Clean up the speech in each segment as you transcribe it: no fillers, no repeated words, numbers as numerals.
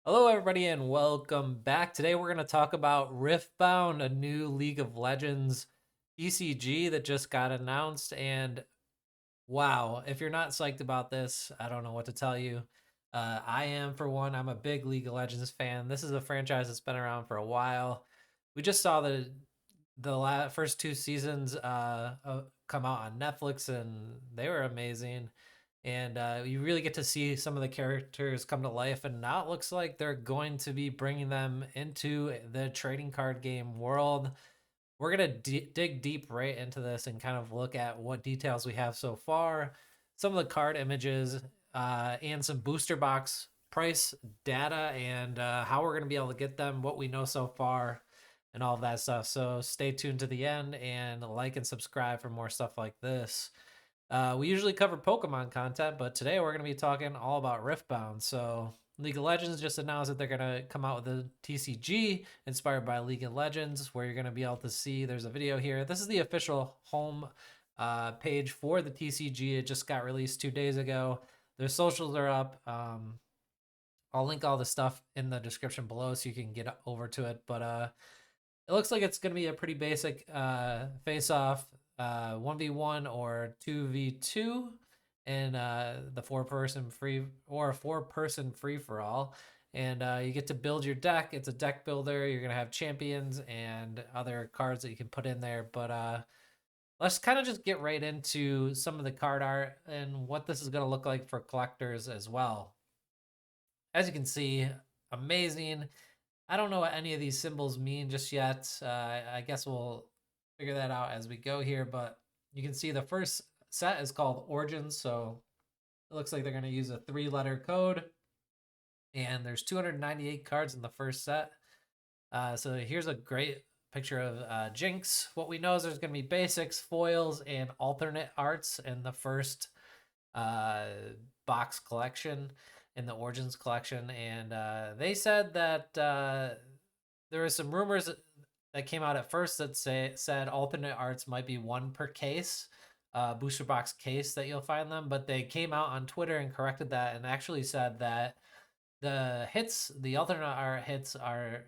Hello, everybody, and welcome back. Today, we're going to talk about Riftbound, a new League of Legends TCG that just got announced. And wow, if you're not psyched about this, I don't know what to tell you. I am, for one. I'm a big League of Legends fan. This is a franchise that's been around for a while. We just saw the first two seasons come out on Netflix, and they were amazing. And you really get to see some of the characters come to life. And now it looks like they're going to be bringing them into the trading card game world. We're gonna dig deep right into this and kind of look at what details we have so far, some of the card images, and some booster box price data, and how we're gonna be able to get them, what we know so far, and all of that stuff. So stay tuned to the end and like and subscribe for more stuff like this. We usually cover Pokemon content, but today we're going to be talking all about Riftbound. So, League of Legends just announced that they're going to come out with a TCG inspired by League of Legends, where you're going to be able to see there's a video here. This is the official home page for the TCG. It just got released 2 days ago. Their socials are up. I'll link all the stuff in the description below so you can get over to it. But it looks like it's going to be a pretty basic face off 1v1 or 2v2 and the four person free for all. And you get to build your deck. It's a deck builder. You're going to have champions and other cards that you can put in there. But let's kind of just get right into some of the card art and what this is going to look like for collectors as well. As you can see, amazing. I don't know what any of these symbols mean just yet. I guess we'll figure that out as we go here, but you can see the first set is called Origins, so it looks like they're going to use a 3-letter code, and there's 298 cards in the first set. So here's a great picture of Jinx. What we know is there's going to be basics, foils, and alternate arts in the first uh, box collection, in the Origins collection, and they said that there were some rumors that came out at first that said alternate arts might be one per case, booster box case that you'll find them, but they came out on Twitter and corrected that and actually said that the alternate art hits are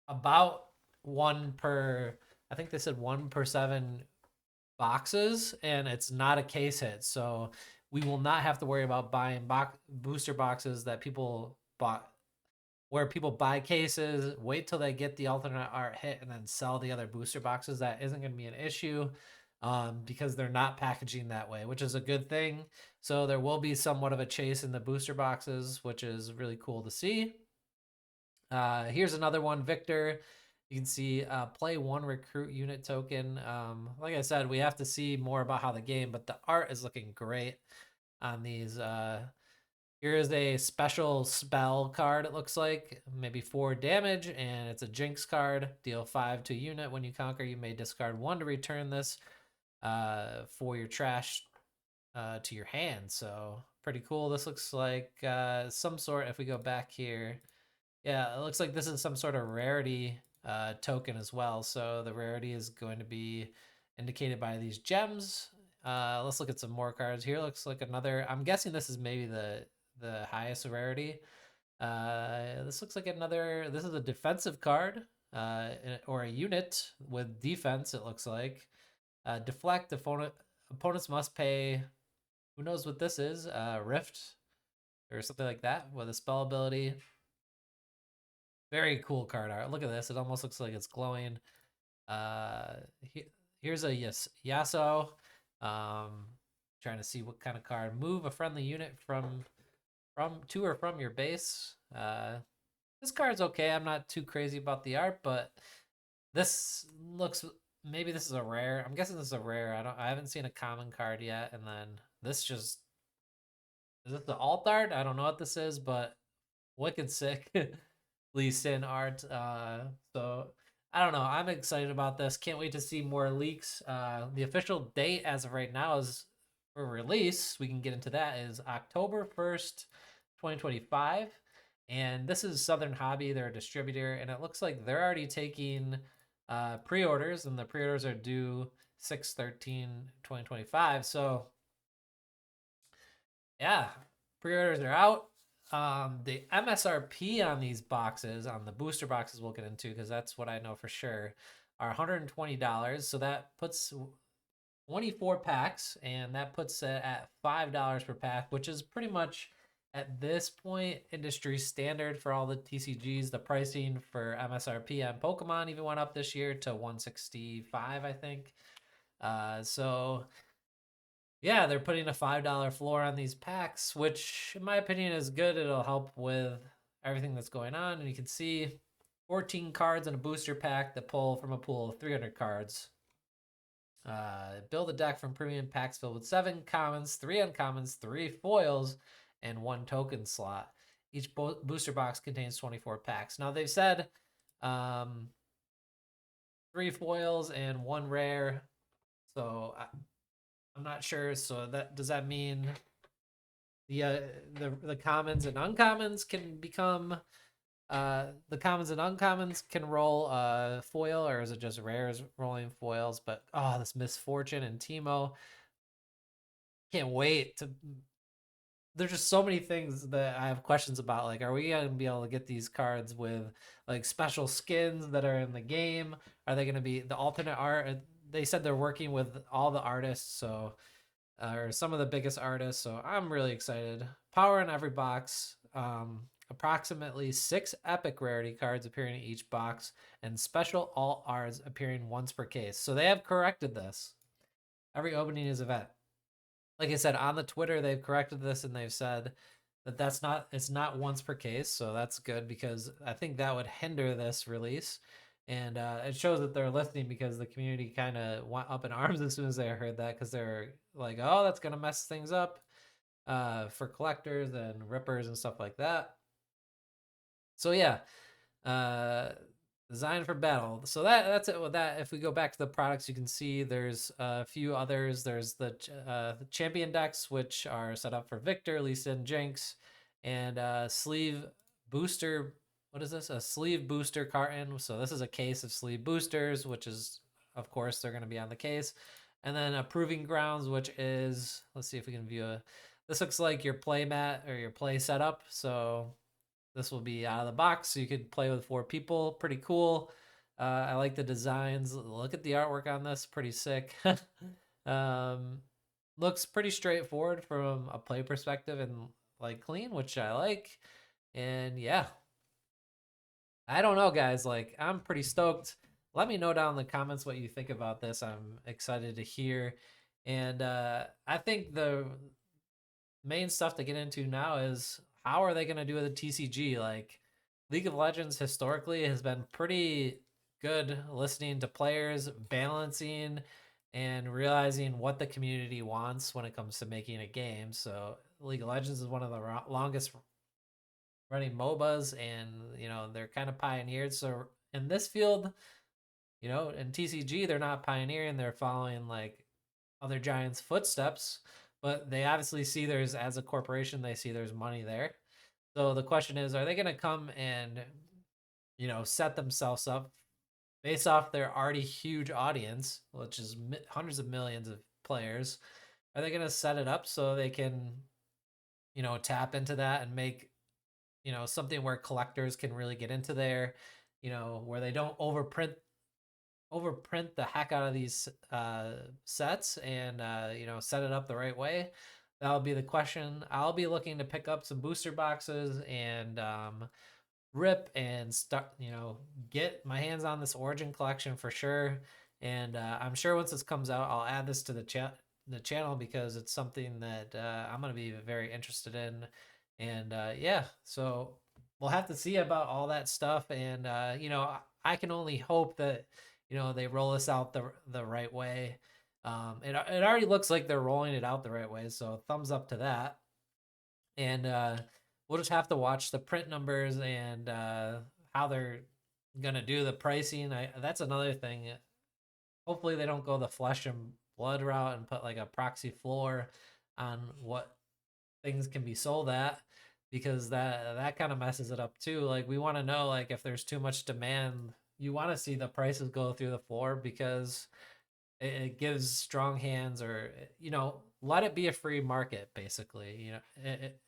about one per. I think they said 1 per 7 boxes, and it's not a case hit. So we will not have to worry about buying booster boxes that people bought, where people buy cases, wait till they get the alternate art hit, and then sell the other booster boxes. That isn't going to be an issue because they're not packaging that way, which is a good thing. So there will be somewhat of a chase in the booster boxes, which is really cool to see. Here's another one, Viktor. You can see play 1 recruit unit token. Like I said, we have to see more about how the game, but the art is looking great on these. Here is a special spell card, it looks like. Maybe 4 damage, and it's a Jinx card. Deal 5 to a unit. When you conquer, you may discard 1 to return this for your trash to your hand. So pretty cool. This looks like some sort, if we go back here, yeah, it looks like this is some sort of rarity token as well. So the rarity is going to be indicated by these gems. Let's look at some more cards here. Looks like another. I'm guessing this is maybe the highest rarity. This looks like another. This is a defensive card, or a unit with defense. It looks like deflect. Opponents must pay. Who knows what this is? Rift or something like that with a spell ability. Very cool card art. Look at this. It almost looks like it's glowing. Uh, here's a Yasuo. Um, trying to see what kind of card. Move a friendly unit from to or from your base. This card's okay. I'm not too crazy about the art, but this looks, maybe this is a rare. I'm guessing this is a rare. I haven't seen a common card yet. And then this just, is this the alt art? I don't know what this is, but wicked sick. Lee Sin art. So I don't know. I'm excited about this. Can't wait to see more leaks. The official date as of right now is for release. We can get into that. Is October 1st, 2025. And this is Southern Hobby. They're a distributor, and it looks like they're already taking pre-orders, and the pre-orders are due 6/13/2025. So yeah, pre-orders are out. The MSRP on these boxes, on the booster boxes we'll get into, because that's what I know for sure, are $120. So that puts 24 packs, and that puts it at $5 per pack, which is pretty much at this point industry standard for all the TCGs. The pricing for MSRP on Pokemon even went up this year to 165, I think. So yeah, they're putting a $5 floor on these packs, which in my opinion is good. It'll help with everything that's going on. And you can see 14 cards in a booster pack that pull from a pool of 300 cards. Build a deck from premium packs filled with 7 commons, 3 uncommons, 3 foils, and 1 token slot. Each booster box contains 24 packs. Now they've said 3 foils and 1 rare. So I'm not sure. So that does that mean the commons and uncommons can become the commons and uncommons can roll foil, or is it just rares rolling foils? But oh, this Misfortune and Teemo, can't wait to. There's just so many things that I have questions about. Like, are we gonna be able to get these cards with like special skins that are in the game? Are they gonna be the alternate art? They said they're working with all the artists, so or some of the biggest artists. So I'm really excited. Power in every box. Approximately 6 epic rarity cards appearing in each box, and special alt arts appearing once per case. So they have corrected this. Every opening is event. Like I said, on the Twitter, they've corrected this and they've said that it's not once per case. So that's good, because I think that would hinder this release. And it shows that they're listening, because the community kind of went up in arms as soon as they heard that, because they're like, oh, that's going to mess things up for collectors and rippers and stuff like that. So yeah, uh, designed for battle. So that's it with that. If we go back to the products, you can see there's a few others. There's the champion decks, which are set up for Viktor, Lee Sin, Jinx, and sleeve booster. What is this? A sleeve booster carton. So this is a case of sleeve boosters, which is, of course, they're going to be on the case. And then a proving grounds, which is, let's see if we can view a. This looks like your play mat or your play setup. So this will be out of the box, so you could play with 4 people. Pretty cool. I like the designs. Look at the artwork on this. Pretty sick. Looks pretty straightforward from a play perspective and like clean, which I like. And yeah, I don't know, guys. Like, I'm pretty stoked. Let me know down in the comments what you think about this. I'm excited to hear. And I think the main stuff to get into now is how are they going to do the TCG? Like, League of Legends historically has been pretty good listening to players, balancing and realizing what the community wants when it comes to making a game. So League of Legends is one of the longest running MOBAs, and they're kind of pioneered. So in this field, in TCG, they're not pioneering, they're following like other giants' footsteps, but they obviously see there's, as a corporation, they see there's money there. So the question is, are they going to come and, set themselves up based off their already huge audience, which is hundreds of millions of players? Are they going to set it up so they can, tap into that and make, something where collectors can really get into there, where they don't overprint the heck out of these sets, and set it up the right way? That'll be the question. I'll be looking to pick up some booster boxes and rip and start, get my hands on this Origin collection for sure. And I'm sure once this comes out, I'll add this to the channel, because it's something that I'm going to be very interested in. And yeah, so we'll have to see about all that stuff. And I can only hope that they roll this out the right way. It already looks like they're rolling it out the right way, so thumbs up to that. And we'll just have to watch the print numbers and how they're gonna do the pricing. That's another thing. Hopefully they don't go the flesh and blood route and put like a proxy floor on what things can be sold at, because that kind of messes it up too. Like, we want to know, like, if there's too much demand, you want to see the prices go through the floor, because it gives strong hands, or let it be a free market basically.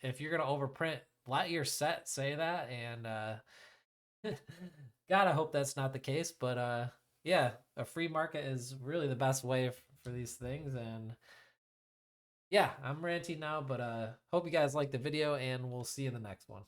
If you're going to overprint let your set say that, and God, I hope that's not the case. But yeah, a free market is really the best way for these things. And yeah, I'm ranting now, but hope you guys like the video, and we'll see you in the next one.